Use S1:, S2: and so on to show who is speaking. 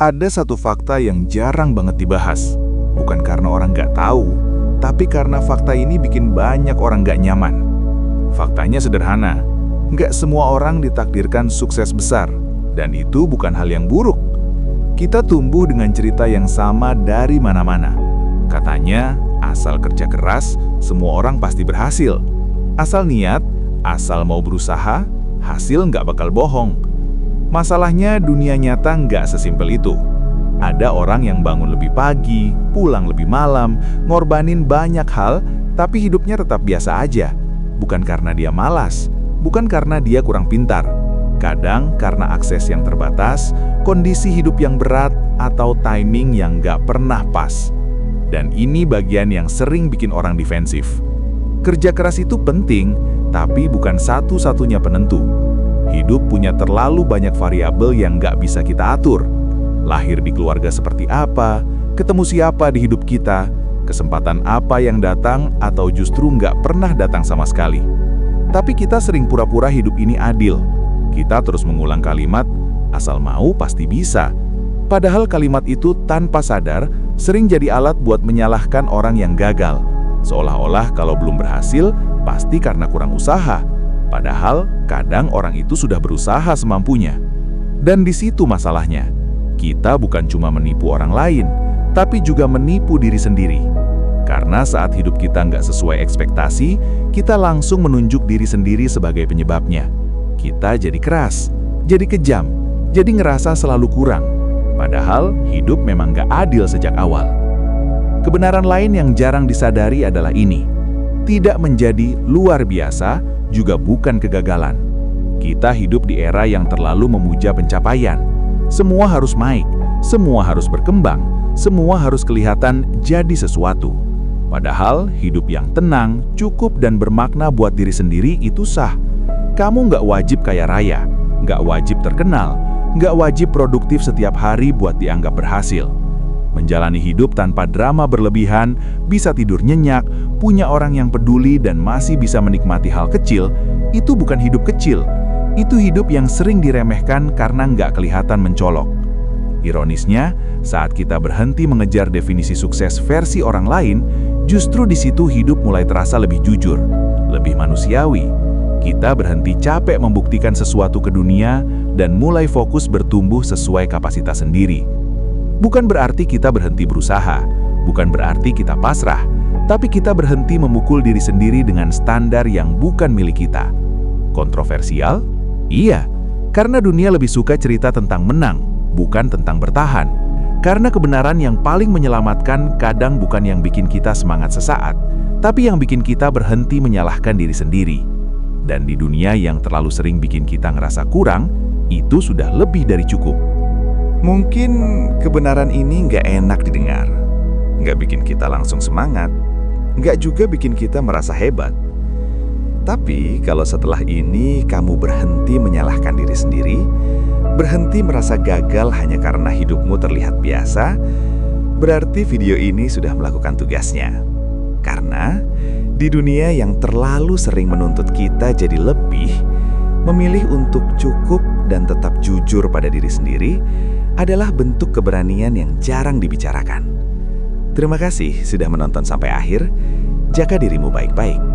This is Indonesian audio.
S1: Ada satu fakta yang jarang banget dibahas. Bukan karena orang nggak tahu, tapi karena fakta ini bikin banyak orang nggak nyaman. Faktanya sederhana, nggak semua orang ditakdirkan sukses besar, dan itu bukan hal yang buruk. Kita tumbuh dengan cerita yang sama dari mana-mana. Katanya, asal kerja keras, semua orang pasti berhasil. Asal niat, asal mau berusaha, hasil nggak bakal bohong. Masalahnya dunia nyata nggak sesimpel itu. Ada orang yang bangun lebih pagi, pulang lebih malam, ngorbanin banyak hal, tapi hidupnya tetap biasa aja. Bukan karena dia malas, bukan karena dia kurang pintar. Kadang karena akses yang terbatas, kondisi hidup yang berat, atau timing yang nggak pernah pas. Dan ini bagian yang sering bikin orang defensif. Kerja keras itu penting, tapi bukan satu-satunya penentu. Hidup punya terlalu banyak variabel yang nggak bisa kita atur. Lahir di keluarga seperti apa, ketemu siapa di hidup kita, kesempatan apa yang datang atau justru nggak pernah datang sama sekali. Tapi kita sering pura-pura hidup ini adil. Kita terus mengulang kalimat, asal mau pasti bisa. Padahal kalimat itu tanpa sadar sering jadi alat buat menyalahkan orang yang gagal. Seolah-olah kalau belum berhasil, pasti karena kurang usaha. Padahal kadang orang itu sudah berusaha semampunya. Dan di situ masalahnya. Kita bukan cuma menipu orang lain, tapi juga menipu diri sendiri. Karena saat hidup kita nggak sesuai ekspektasi, kita langsung menunjuk diri sendiri sebagai penyebabnya. Kita jadi keras, jadi kejam, jadi ngerasa selalu kurang. Padahal hidup memang nggak adil sejak awal. Kebenaran lain yang jarang disadari adalah ini. Tidak menjadi luar biasa, juga bukan kegagalan. Kita hidup di era yang terlalu memuja pencapaian. Semua harus naik, semua harus berkembang, semua harus kelihatan jadi sesuatu. Padahal hidup yang tenang, cukup dan bermakna buat diri sendiri itu sah. Kamu nggak wajib kaya raya, nggak wajib terkenal, nggak wajib produktif setiap hari buat dianggap berhasil. Menjalani hidup tanpa drama berlebihan, bisa tidur nyenyak, punya orang yang peduli dan masih bisa menikmati hal kecil, itu bukan hidup kecil. Itu hidup yang sering diremehkan karena nggak kelihatan mencolok. Ironisnya, saat kita berhenti mengejar definisi sukses versi orang lain, justru di situ hidup mulai terasa lebih jujur, lebih manusiawi. Kita berhenti capek membuktikan sesuatu ke dunia dan mulai fokus bertumbuh sesuai kapasitas sendiri. Bukan berarti kita berhenti berusaha, bukan berarti kita pasrah, tapi kita berhenti memukul diri sendiri dengan standar yang bukan milik kita. Kontroversial? Iya, karena dunia lebih suka cerita tentang menang, bukan tentang bertahan. Karena kebenaran yang paling menyelamatkan kadang bukan yang bikin kita semangat sesaat, tapi yang bikin kita berhenti menyalahkan diri sendiri. Dan di dunia yang terlalu sering bikin kita ngerasa kurang, itu sudah lebih dari cukup. Mungkin kebenaran ini nggak enak didengar, nggak bikin kita langsung semangat, nggak juga bikin kita merasa hebat. Tapi kalau setelah ini kamu berhenti menyalahkan diri sendiri, berhenti merasa gagal hanya karena hidupmu terlihat biasa, berarti video ini sudah melakukan tugasnya. Karena di dunia yang terlalu sering menuntut kita jadi lebih, memilih untuk cukup dan tetap jujur pada diri sendiri adalah bentuk keberanian yang jarang dibicarakan. Terima kasih sudah menonton sampai akhir. Jaga dirimu baik-baik.